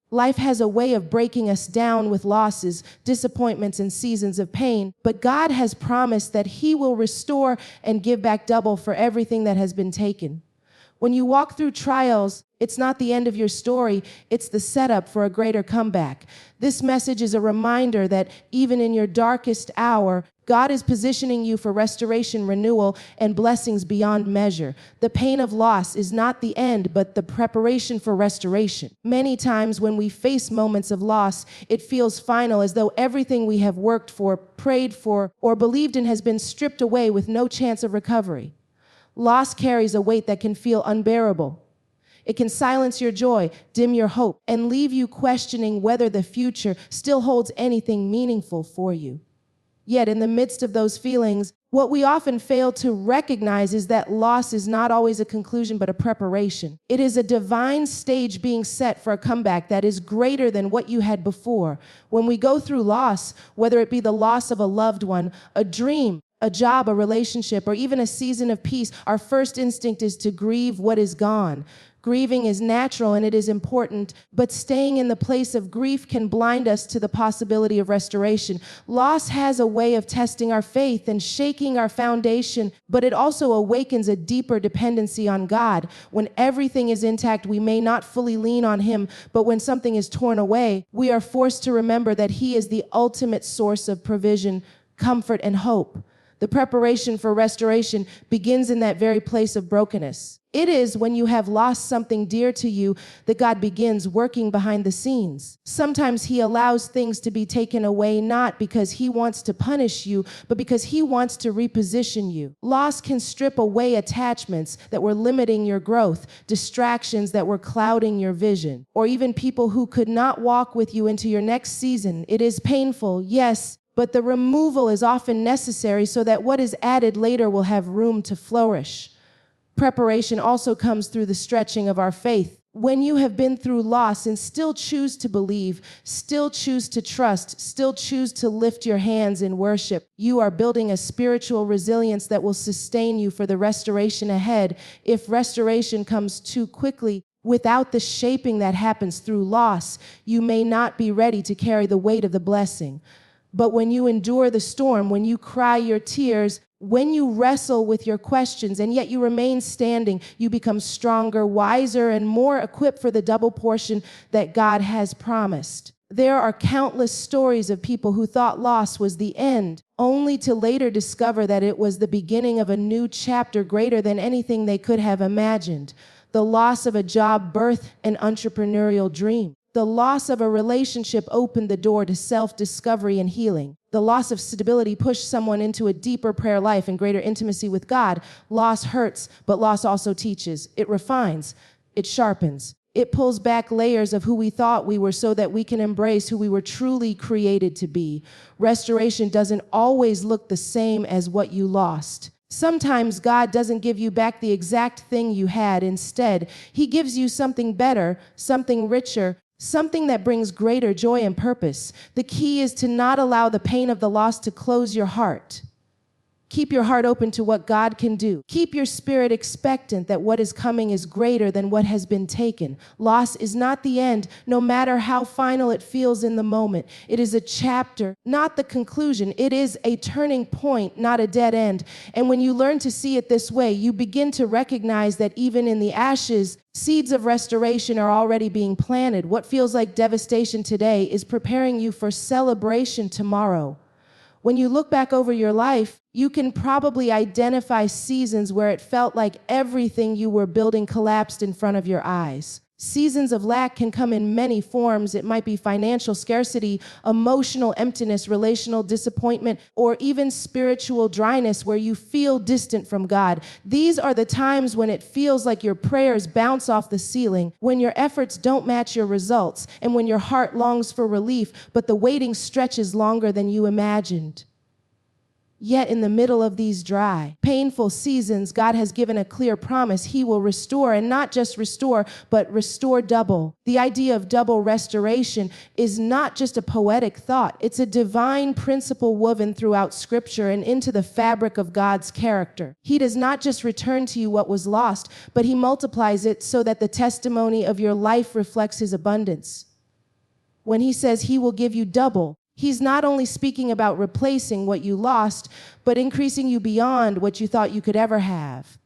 Life has a way of breaking us down with losses, disappointments, and seasons of pain, but God has promised that He will restore and give back double for everything that has been taken. When you walk through trials, it's not the end of your story, it's the setup for a greater comeback. This message is a reminder that even in your darkest hour, God is positioning you for restoration, renewal, and blessings beyond measure. The pain of loss is not the end, but the preparation for restoration. Many times when we face moments of loss, it feels final, as though everything we have worked for, prayed for, or believed in has been stripped away with no chance of recovery. Loss carries a weight that can feel unbearable. It can silence your joy, dim your hope, and leave you questioning whether the future still holds anything meaningful for you. Yet in the midst of those feelings, what we often fail to recognize is that loss is not always a conclusion, but a preparation. It is a divine stage being set for a comeback that is greater than what you had before. When we go through loss, whether it be the loss of a loved one, a dream, a job, a relationship, or even a season of peace, our first instinct is to grieve what is gone. Grieving is natural and it is important, but staying in the place of grief can blind us to the possibility of restoration. Loss has a way of testing our faith and shaking our foundation, but it also awakens a deeper dependency on God. When everything is intact, we may not fully lean on Him, but when something is torn away, we are forced to remember that He is the ultimate source of provision, comfort, and hope. The preparation for restoration begins in that very place of brokenness. It is when you have lost something dear to you that God begins working behind the scenes. Sometimes He allows things to be taken away, not because He wants to punish you, but because He wants to reposition you. Loss can strip away attachments that were limiting your growth, distractions that were clouding your vision, or even people who could not walk with you into your next season. It is painful, yes, but the removal is often necessary so that what is added later will have room to flourish. Preparation also comes through the stretching of our faith. When you have been through loss and still choose to believe, still choose to trust, still choose to lift your hands in worship, you are building a spiritual resilience that will sustain you for the restoration ahead. If restoration comes too quickly, without the shaping that happens through loss, you may not be ready to carry the weight of the blessing. But when you endure the storm, when you cry your tears, when you wrestle with your questions and yet you remain standing, you become stronger, wiser, and more equipped for the double portion that God has promised. There are countless stories of people who thought loss was the end, only to later discover that it was the beginning of a new chapter greater than anything they could have imagined. The loss of a job birthed an entrepreneurial dream. The loss of a relationship opened the door to self-discovery and healing. The loss of stability pushed someone into a deeper prayer life and greater intimacy with God. Loss hurts, but loss also teaches. It refines. It sharpens. It pulls back layers of who we thought we were so that we can embrace who we were truly created to be. Restoration doesn't always look the same as what you lost. Sometimes God doesn't give you back the exact thing you had. Instead, He gives you something better, something richer, something that brings greater joy and purpose. The key is to not allow the pain of the loss to close your heart. Keep your heart open to what God can do. Keep your spirit expectant that what is coming is greater than what has been taken. Loss is not the end, no matter how final it feels in the moment. It is a chapter, not the conclusion. It is a turning point, not a dead end. And when you learn to see it this way, you begin to recognize that even in the ashes, seeds of restoration are already being planted. What feels like devastation today is preparing you for celebration tomorrow. When you look back over your life, you can probably identify seasons where it felt like everything you were building collapsed in front of your eyes. Seasons of lack can come in many forms. It might be financial scarcity, emotional emptiness, relational disappointment, or even spiritual dryness where you feel distant from God. These are the times when it feels like your prayers bounce off the ceiling, when your efforts don't match your results, and when your heart longs for relief, but the waiting stretches longer than you imagined. Yet in the middle of these dry, painful seasons, God has given a clear promise. He will restore, and not just restore, but restore double. The idea of double restoration is not just a poetic thought. It's a divine principle woven throughout Scripture and into the fabric of God's character. He does not just return to you what was lost, but He multiplies it so that the testimony of your life reflects His abundance. When he says he will give you double, he's not only speaking about replacing what you lost, but increasing you beyond what you thought you could ever have.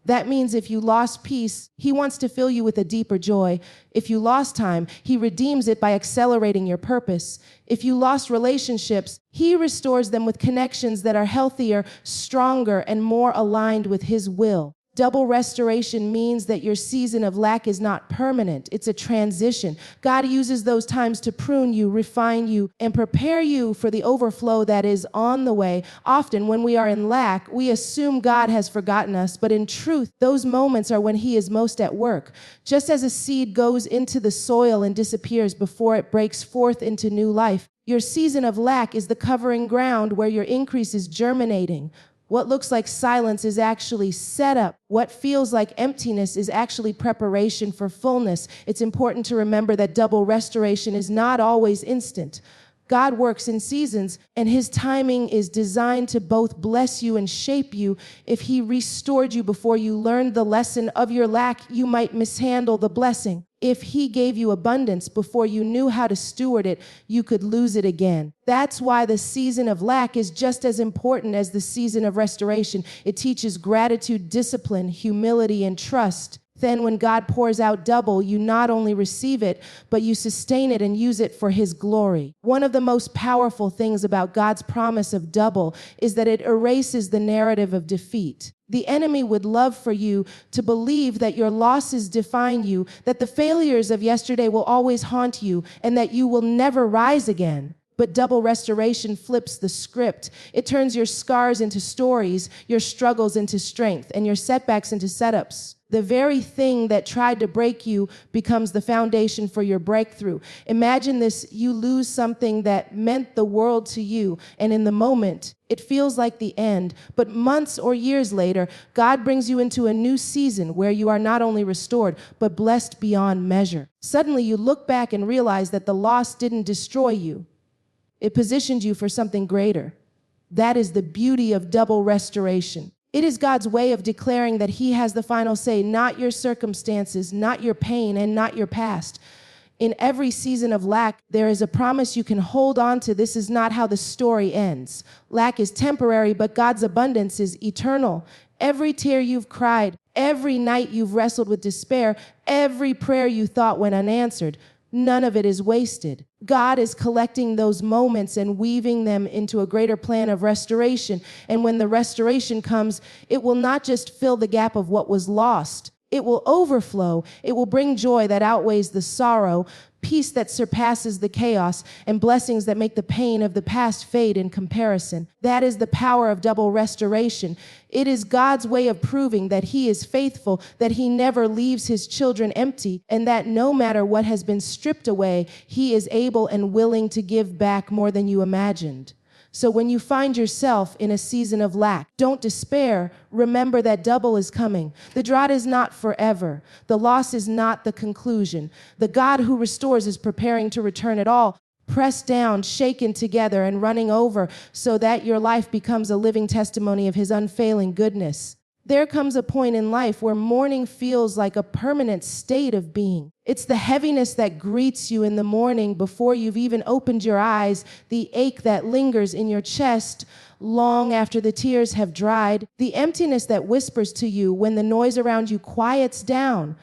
That means if you lost peace, he wants to fill you with a deeper joy. If you lost time, he redeems it by accelerating your purpose. If you lost relationships, he restores them with connections that are healthier, stronger, and more aligned with his will. Double restoration means that your season of lack is not permanent. It's a transition. God uses those times to prune you, refine you, and prepare you for the overflow that is on the way. Often when we are in lack, we assume God has forgotten us, but in truth, those moments are when he is most at work. Just as a seed goes into the soil and disappears before it breaks forth into new life, your season of lack is the covering ground where your increase is germinating. What looks like silence is actually setup. What feels like emptiness is actually preparation for fullness. It's important to remember that double restoration is not always instant. God works in seasons, and his timing is designed to both bless you and shape you. If he restored you before you learned the lesson of your lack, you might mishandle the blessing. If he gave you abundance before you knew how to steward it, you could lose it again. That's why the season of lack is just as important as the season of restoration. It teaches gratitude, discipline, humility, and trust. Then when God pours out double, you not only receive it, but you sustain it and use it for his glory. One of the most powerful things about God's promise of double is that it erases the narrative of defeat. The enemy would love for you to believe that your losses define you, that the failures of yesterday will always haunt you, and that you will never rise again. But double restoration flips the script. It turns your scars into stories, your struggles into strength, and your setbacks into setups. The very thing that tried to break you becomes the foundation for your breakthrough. Imagine this: you lose something that meant the world to you, and in the moment, it feels like the end. But months or years later, God brings you into a new season where you are not only restored, but blessed beyond measure. Suddenly, you look back and realize that the loss didn't destroy you. It positioned you for something greater. That is the beauty of double restoration. It is God's way of declaring that he has the final say, not your circumstances, not your pain, and not your past. In every season of lack, there is a promise you can hold on to. This is not how the story ends. Lack is temporary, but God's abundance is eternal. Every tear you've cried, every night you've wrestled with despair, every prayer you thought went unanswered, none of it is wasted. God is collecting those moments and weaving them into a greater plan of restoration. And when the restoration comes, it will not just fill the gap of what was lost. It will overflow. It will bring joy that outweighs the sorrow, peace that surpasses the chaos, and blessings that make the pain of the past fade in comparison. That is the power of double restoration. It is God's way of proving that he is faithful, that he never leaves his children empty, and that no matter what has been stripped away, he is able and willing to give back more than you imagined. So when you find yourself in a season of lack, don't despair. Remember that double is coming. The drought is not forever. The loss is not the conclusion. The God who restores is preparing to return it all, pressed down, shaken together, and running over, so that your life becomes a living testimony of his unfailing goodness. There comes a point in life where mourning feels like a permanent state of being. It's the heaviness that greets you in the morning before you've even opened your eyes, the ache that lingers in your chest long after the tears have dried, the emptiness that whispers to you when the noise around you quiets down.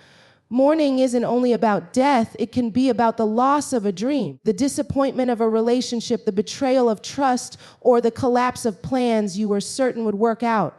Mourning isn't only about death, it can be about the loss of a dream, the disappointment of a relationship, the betrayal of trust, or the collapse of plans you were certain would work out.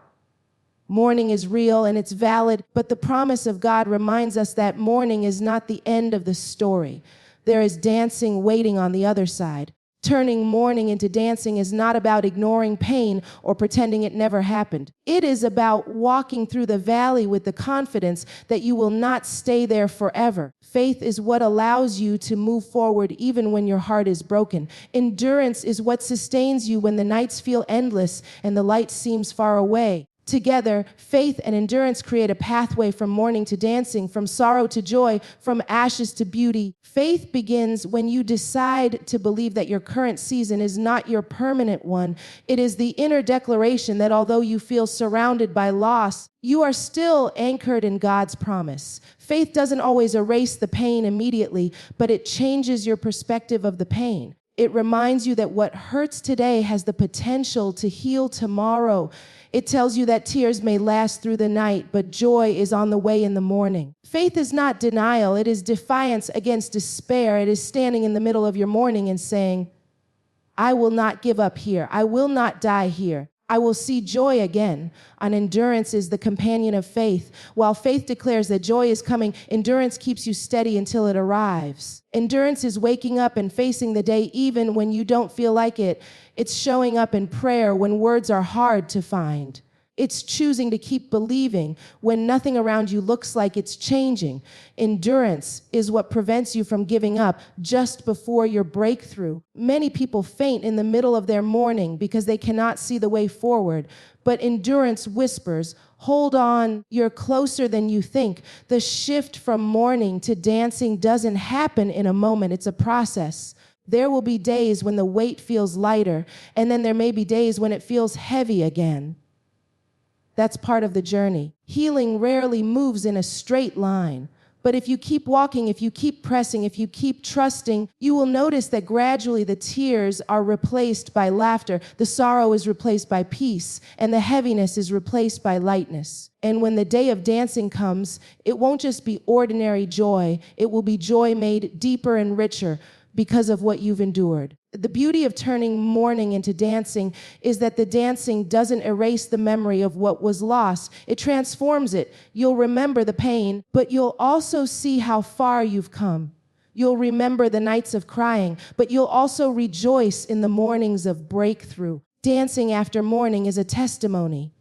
Mourning is real and it's valid, but the promise of God reminds us that mourning is not the end of the story. There is dancing waiting on the other side. Turning mourning into dancing is not about ignoring pain or pretending it never happened. It is about walking through the valley with the confidence that you will not stay there forever. Faith is what allows you to move forward even when your heart is broken. Endurance is what sustains you when the nights feel endless and the light seems far away. Together, faith and endurance create a pathway from mourning to dancing, from sorrow to joy, from ashes to beauty. Faith begins when you decide to believe that your current season is not your permanent one. It is the inner declaration that although you feel surrounded by loss, you are still anchored in God's promise. Faith doesn't always erase the pain immediately, but it changes your perspective of the pain. It reminds you that what hurts today has the potential to heal tomorrow. It tells you that tears may last through the night, but joy is on the way in the morning. Faith is not denial. It is defiance against despair. It is standing in the middle of your mourning and saying, I will not give up here. I will not die here. I will see joy again. And endurance is the companion of faith. While faith declares that joy is coming, endurance keeps you steady until it arrives. Endurance is waking up and facing the day even when you don't feel like it. It's showing up in prayer when words are hard to find. It's choosing to keep believing when nothing around you looks like it's changing. Endurance is what prevents you from giving up just before your breakthrough. Many people faint in the middle of their mourning because they cannot see the way forward. But endurance whispers, hold on, you're closer than you think. The shift from mourning to dancing doesn't happen in a moment. It's a process. There will be days when the weight feels lighter, and then there may be days when it feels heavy again. That's part of the journey. Healing rarely moves in a straight line. But if you keep walking, if you keep pressing, if you keep trusting, you will notice that gradually the tears are replaced by laughter, the sorrow is replaced by peace, and the heaviness is replaced by lightness. And when the day of dancing comes, it won't just be ordinary joy, it will be joy made deeper and richer because of what you've endured. The beauty of turning mourning into dancing is that the dancing doesn't erase the memory of what was lost. It transforms it. You'll remember the pain, but you'll also see how far you've come. You'll remember the nights of crying, but you'll also rejoice in the mornings of breakthrough. Dancing after mourning is a testimony.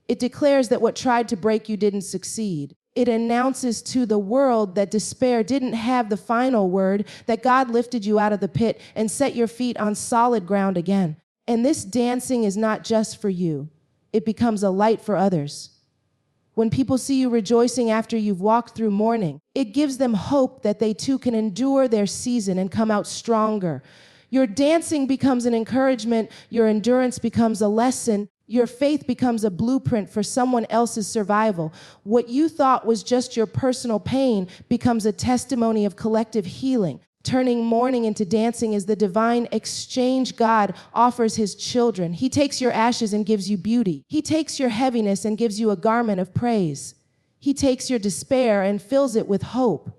It declares that what tried to break you didn't succeed. It announces to the world that despair didn't have the final word, that God lifted you out of the pit and set your feet on solid ground again. And this dancing is not just for you. It becomes a light for others. When people see you rejoicing after you've walked through mourning, it gives them hope that they too can endure their season and come out stronger. Your dancing becomes an encouragement. Your endurance becomes a lesson. Your faith becomes a blueprint for someone else's survival. What you thought was just your personal pain becomes a testimony of collective healing. Turning mourning into dancing is the divine exchange God offers his children. He takes your ashes and gives you beauty. He takes your heaviness and gives you a garment of praise. He takes your despair and fills it with hope.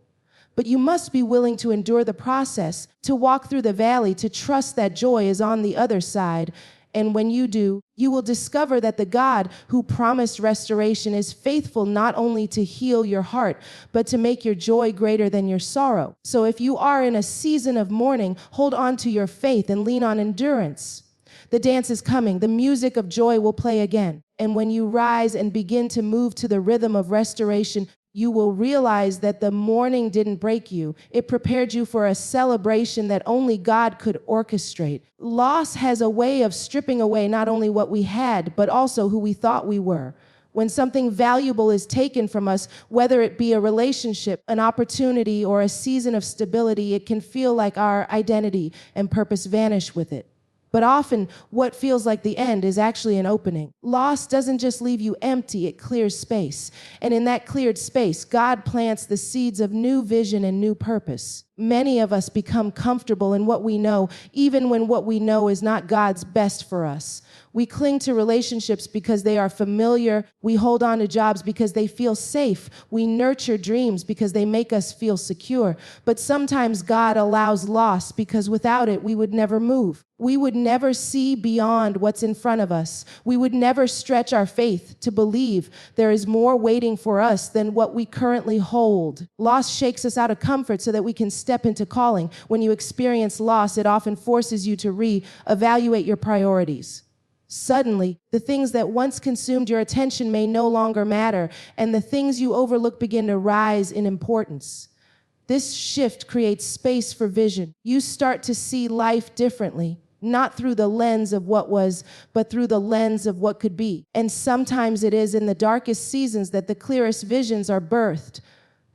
But you must be willing to endure the process, to walk through the valley, to trust that joy is on the other side. And when you do, you will discover that the God who promised restoration is faithful not only to heal your heart, but to make your joy greater than your sorrow. So if you are in a season of mourning, hold on to your faith and lean on endurance. The dance is coming. The music of joy will play again. And when you rise and begin to move to the rhythm of restoration, you will realize that the mourning didn't break you. It prepared you for a celebration that only God could orchestrate. Loss has a way of stripping away not only what we had, but also who we thought we were. When something valuable is taken from us, whether it be a relationship, an opportunity, or a season of stability, it can feel like our identity and purpose vanish with it. But often, what feels like the end is actually an opening. Loss doesn't just leave you empty, it clears space. And in that cleared space, God plants the seeds of new vision and new purpose. Many of us become comfortable in what we know, even when what we know is not God's best for us. We cling to relationships because they are familiar. We hold on to jobs because they feel safe. We nurture dreams because they make us feel secure. But sometimes God allows loss because without it, we would never move. We would never see beyond what's in front of us. We would never stretch our faith to believe there is more waiting for us than what we currently hold. Loss shakes us out of comfort so that we can step into calling. When you experience loss, it often forces you to re-evaluate your priorities. Suddenly, the things that once consumed your attention may no longer matter, and the things you overlook begin to rise in importance. This shift creates space for vision. You start to see life differently. not through the lens of what was, but through the lens of what could be. And sometimes it is in the darkest seasons that the clearest visions are birthed.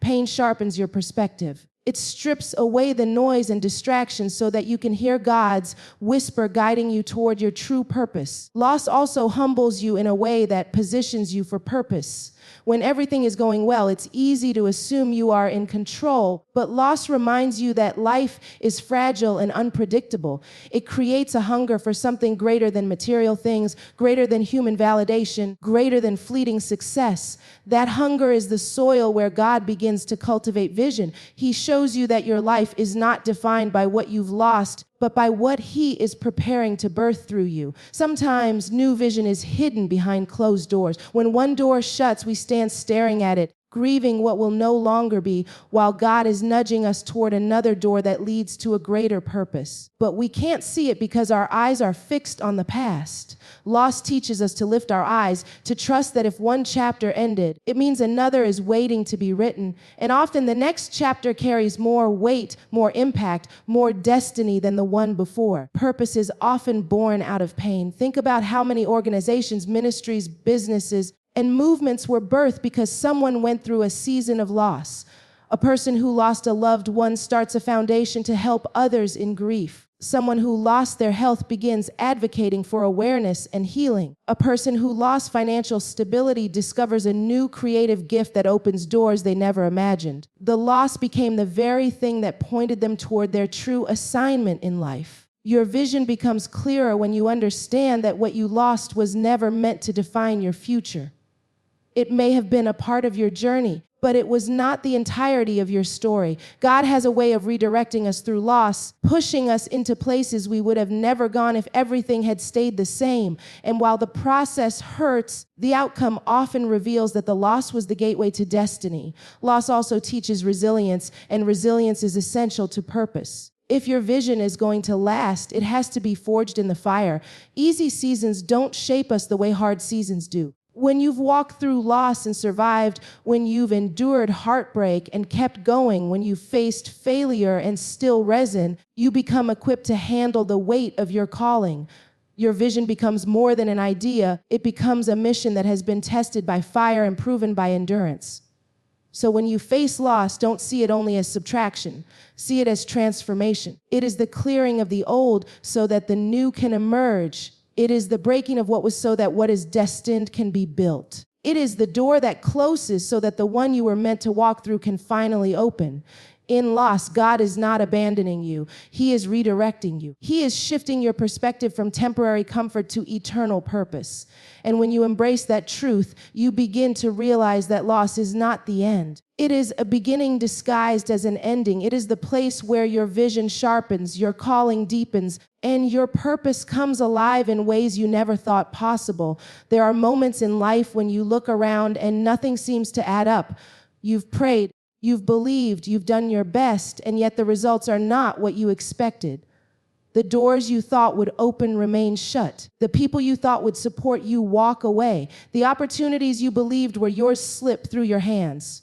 Pain sharpens your perspective. It strips away the noise and distractions so that you can hear God's whisper guiding you toward your true purpose. Loss also humbles you in a way that positions you for purpose. When everything is going well, it's easy to assume you are in control, but loss reminds you that life is fragile and unpredictable. It creates a hunger for something greater than material things, greater than human validation, greater than fleeting success. That hunger is the soil where God begins to cultivate vision. He shows you that your life is not defined by what you've lost, but by what He is preparing to birth through you. Sometimes new vision is hidden behind closed doors. When one door shuts, we stand staring at it, grieving what will no longer be, while God is nudging us toward another door that leads to a greater purpose. But we can't see it because our eyes are fixed on the past. Loss teaches us to lift our eyes, to trust that if one chapter ended, it means another is waiting to be written. And often the next chapter carries more weight, more impact, more destiny than the one before. Purpose is often born out of pain. Think about how many organizations, ministries, businesses, and movements were birthed because someone went through a season of loss. A person who lost a loved one starts a foundation to help others in grief. Someone who lost their health begins advocating for awareness and healing. A person who lost financial stability discovers a new creative gift that opens doors they never imagined. The loss became the very thing that pointed them toward their true assignment in life. Your vision becomes clearer when you understand that what you lost was never meant to define your future. It may have been a part of your journey, but it was not the entirety of your story. God has a way of redirecting us through loss, pushing us into places we would have never gone if everything had stayed the same. And while the process hurts, the outcome often reveals that the loss was the gateway to destiny. Loss also teaches resilience, and resilience is essential to purpose. If your vision is going to last, it has to be forged in the fire. Easy seasons don't shape us the way hard seasons do. When you've walked through loss and survived, when you've endured heartbreak and kept going, when you've faced failure and still risen, you become equipped to handle the weight of your calling. Your vision becomes more than an idea. It becomes a mission that has been tested by fire and proven by endurance. So when you face loss, don't see it only as subtraction. See it as transformation. It is the clearing of the old so that the new can emerge. It is the breaking of what was so that what is destined can be built. It is the door that closes so that the one you were meant to walk through can finally open. In loss, God is not abandoning you. He is redirecting you. He is shifting your perspective from temporary comfort to eternal purpose. And when you embrace that truth, you begin to realize that loss is not the end. It is a beginning disguised as an ending. It is the place where your vision sharpens, your calling deepens, and your purpose comes alive in ways you never thought possible. There are moments in life when you look around and nothing seems to add up. You've prayed, you've believed, you've done your best, and yet the results are not what you expected. The doors you thought would open remain shut. The people you thought would support you walk away. The opportunities you believed were yours slip through your hands.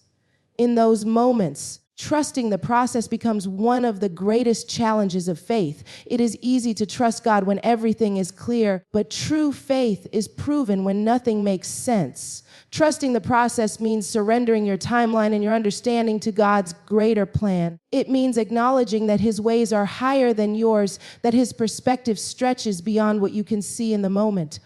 In those moments, trusting the process becomes one of the greatest challenges of faith. It is easy to trust God when everything is clear, but true faith is proven when nothing makes sense. Trusting the process means surrendering your timeline and your understanding to God's greater plan. It means acknowledging that His ways are higher than yours, that His perspective stretches beyond what you can see in the moment.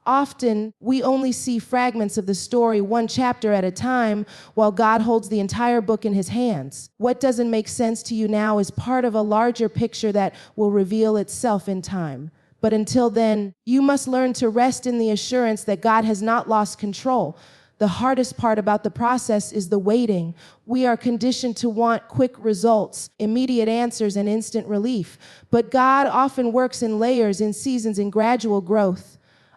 Often, we only see fragments of the story, one chapter at a time, while God holds the entire book in His hands. What doesn't make sense to you now is part of a larger picture that will reveal itself in time. But until then, you must learn to rest in the assurance that God has not lost control. The hardest part about the process is the waiting. We are conditioned to want quick results, immediate answers, and instant relief. But God often works in layers, in seasons, in gradual growth.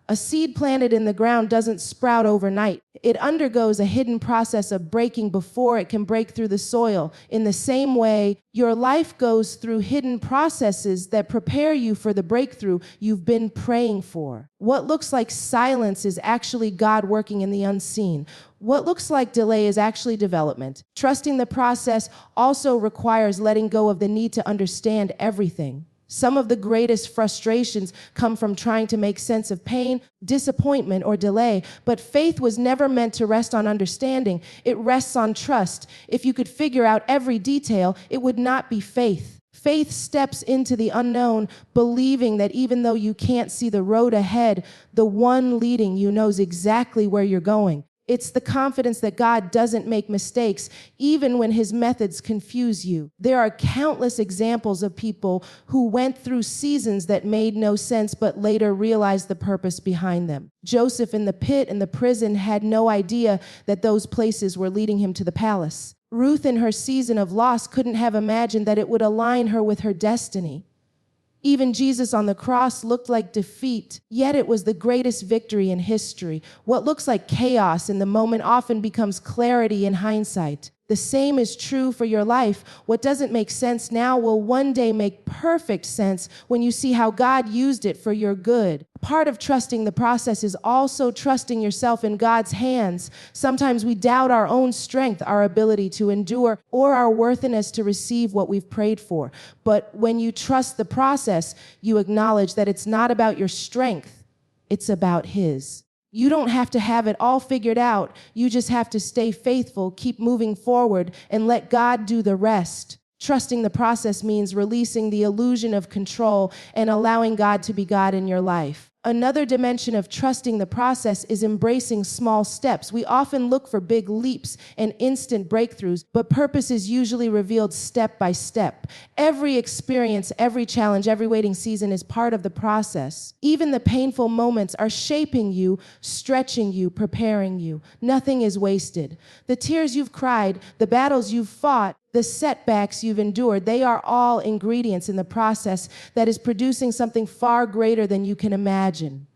A seed planted in the ground doesn't sprout overnight. It undergoes a hidden process of breaking before it can break through the soil. In the same way, your life goes through hidden processes that prepare you for the breakthrough you've been praying for. What looks like silence is actually God working in the unseen. What looks like delay is actually development. Trusting the process also requires letting go of the need to understand everything. Some of the greatest frustrations come from trying to make sense of pain, disappointment, or delay. But faith was never meant to rest on understanding. It rests on trust. If you could figure out every detail, it would not be faith. Faith steps into the unknown, believing that even though you can't see the road ahead, the one leading you knows exactly where you're going. It's the confidence that God doesn't make mistakes, even when his methods confuse you. There are countless examples of people who went through seasons that made no sense, but later realized the purpose behind them. Joseph in the pit and the prison had no idea that those places were leading him to the palace. Ruth in her season of loss couldn't have imagined that it would align her with her destiny. Even Jesus on the cross looked like defeat, yet it was the greatest victory in history. What looks like chaos in the moment often becomes clarity in hindsight. The same is true for your life. What doesn't make sense now will one day make perfect sense when you see how God used it for your good. Part of trusting the process is also trusting yourself in God's hands. Sometimes we doubt our own strength, our ability to endure, or our worthiness to receive what we've prayed for. But when you trust the process, you acknowledge that it's not about your strength, it's about His. You don't have to have it all figured out. You just have to stay faithful, keep moving forward, and let God do the rest. Trusting the process means releasing the illusion of control and allowing God to be God in your life. Another dimension of trusting the process is embracing small steps. We often look for big leaps and instant breakthroughs, but purpose is usually revealed step by step. Every experience, every challenge, every waiting season is part of the process. Even the painful moments are shaping you, stretching you, preparing you. Nothing is wasted. The tears you've cried, the battles you've fought, the setbacks you've endured, they are all ingredients in the process that is producing something far greater than you can imagine.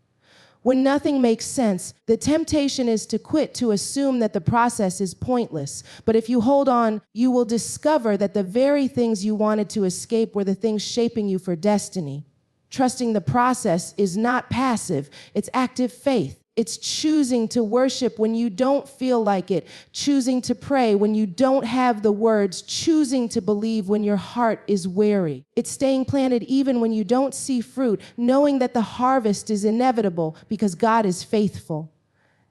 When nothing makes sense, the temptation is to quit, to assume that the process is pointless. But if you hold on, you will discover that the very things you wanted to escape were the things shaping you for destiny. Trusting the process is not passive, it's active faith. It's choosing to worship when you don't feel like it, choosing to pray when you don't have the words, choosing to believe when your heart is weary. It's staying planted even when you don't see fruit, knowing that the harvest is inevitable because God is faithful.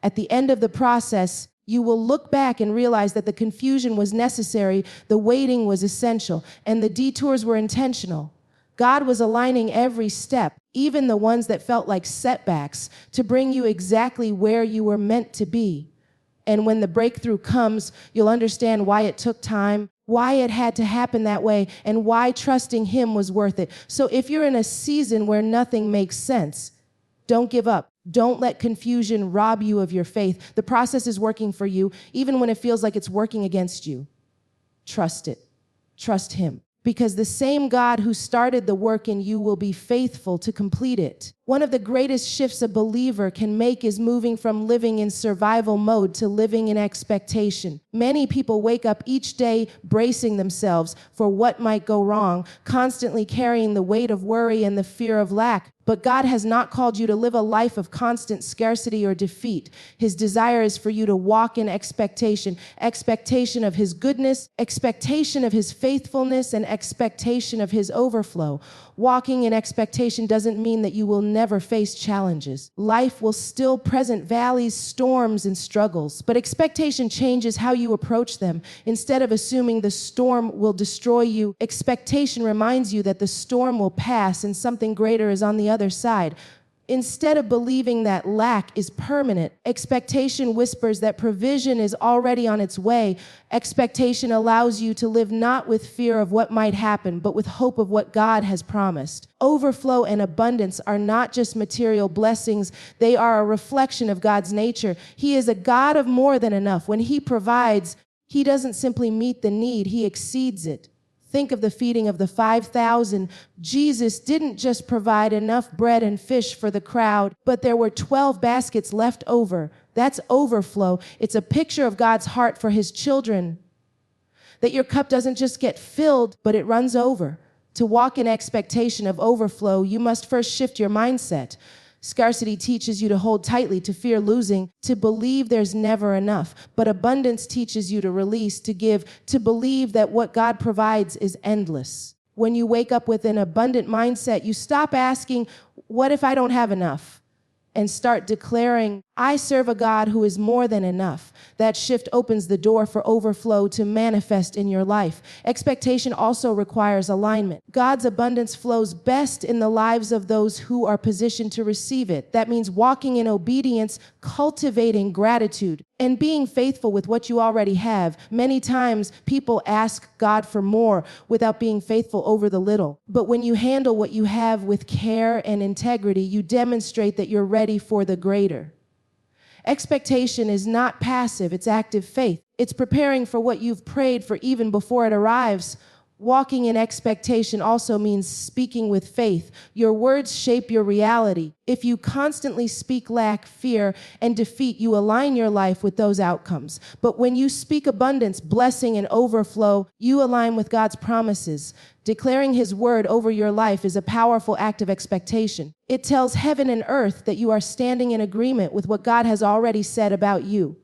At the end of the process, you will look back and realize that the confusion was necessary, the waiting was essential, and the detours were intentional. God was aligning every step, even the ones that felt like setbacks, to bring you exactly where you were meant to be. And when the breakthrough comes, you'll understand why it took time, why it had to happen that way, and why trusting Him was worth it. So if you're in a season where nothing makes sense, don't give up. Don't let confusion rob you of your faith. The process is working for you, even when it feels like it's working against you. Trust it. Trust Him. Because the same God who started the work in you will be faithful to complete it. One of the greatest shifts a believer can make is moving from living in survival mode to living in expectation. Many people wake up each day bracing themselves for what might go wrong, constantly carrying the weight of worry and the fear of lack. But God has not called you to live a life of constant scarcity or defeat. His desire is for you to walk in expectation of His goodness, expectation of His faithfulness, and expectation of His overflow. Walking in expectation doesn't mean that you will never face challenges. Life will still present valleys, storms, and struggles, but expectation changes how you approach them. Instead of assuming the storm will destroy you, expectation reminds you that the storm will pass and something greater is on the other side. Instead of believing that lack is permanent, expectation whispers that provision is already on its way. Expectation allows you to live not with fear of what might happen, but with hope of what God has promised. Overflow and abundance are not just material blessings, they are a reflection of God's nature. He is a God of more than enough. When He provides, He doesn't simply meet the need, He exceeds it. Think of the feeding of the 5,000. Jesus didn't just provide enough bread and fish for the crowd, but there were 12 baskets left over. That's overflow. It's a picture of God's heart for His children. That your cup doesn't just get filled, but it runs over. To walk in expectation of overflow, you must first shift your mindset. Scarcity teaches you to hold tightly, to fear losing, to believe there's never enough. But abundance teaches you to release, to give, to believe that what God provides is endless. When you wake up with an abundant mindset, you stop asking, what if I don't have enough? And start declaring, I serve a God who is more than enough. That shift opens the door for overflow to manifest in your life. Expectation also requires alignment. God's abundance flows best in the lives of those who are positioned to receive it. That means walking in obedience, cultivating gratitude, and being faithful with what you already have. Many times people ask God for more without being faithful over the little. But when you handle what you have with care and integrity, you demonstrate that you're ready for the greater. Expectation is not passive, it's active faith. It's preparing for what you've prayed for even before it arrives. Walking in expectation also means speaking with faith. Your words shape your reality. If you constantly speak lack, fear, and defeat, you align your life with those outcomes. But when you speak abundance, blessing, and overflow, you align with God's promises. Declaring His word over your life is a powerful act of expectation. It tells heaven and earth that you are standing in agreement with what God has already said about you.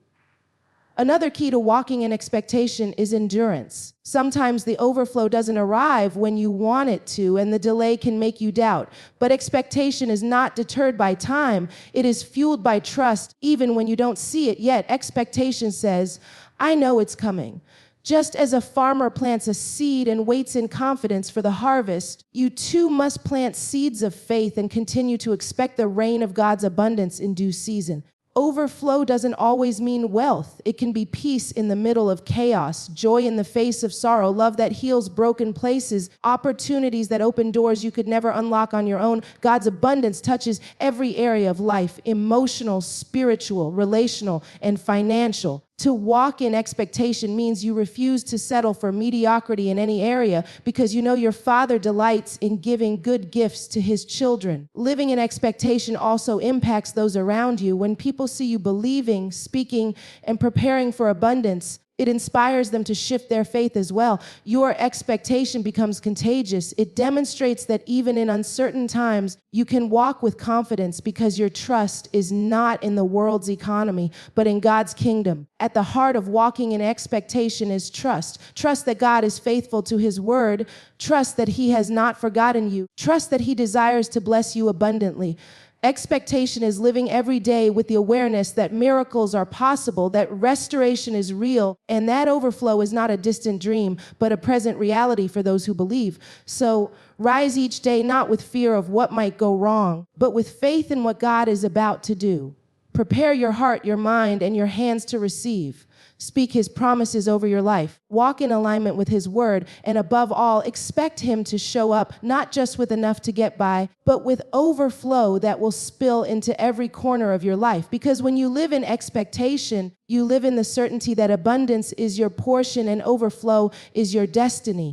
Another key to walking in expectation is endurance. Sometimes the overflow doesn't arrive when you want it to, and the delay can make you doubt. But expectation is not deterred by time. It is fueled by trust, even when you don't see it yet. Expectation says, I know it's coming. Just as a farmer plants a seed and waits in confidence for the harvest, you too must plant seeds of faith and continue to expect the rain of God's abundance in due season. Overflow doesn't always mean wealth. It can be peace in the middle of chaos, joy in the face of sorrow, love that heals broken places, opportunities that open doors you could never unlock on your own. God's abundance touches every area of life: emotional, spiritual, relational, and financial. To walk in expectation means you refuse to settle for mediocrity in any area, because you know your Father delights in giving good gifts to His children. Living in expectation also impacts those around you. When people see you believing, speaking, and preparing for abundance, it inspires them to shift their faith as well. Your expectation becomes contagious. It demonstrates that even in uncertain times, you can walk with confidence because your trust is not in the world's economy, but in God's kingdom. At the heart of walking in expectation is trust. Trust that God is faithful to His word. Trust that He has not forgotten you. Trust that He desires to bless you abundantly. Expectation is living every day with the awareness that miracles are possible, that restoration is real, and that overflow is not a distant dream, but a present reality for those who believe. So rise each day not with fear of what might go wrong, but with faith in what God is about to do. Prepare your heart, your mind, and your hands to receive. Speak His promises over your life. Walk in alignment with His word. And above all, expect Him to show up, not just with enough to get by, but with overflow that will spill into every corner of your life. Because when you live in expectation, you live in the certainty that abundance is your portion and overflow is your destiny.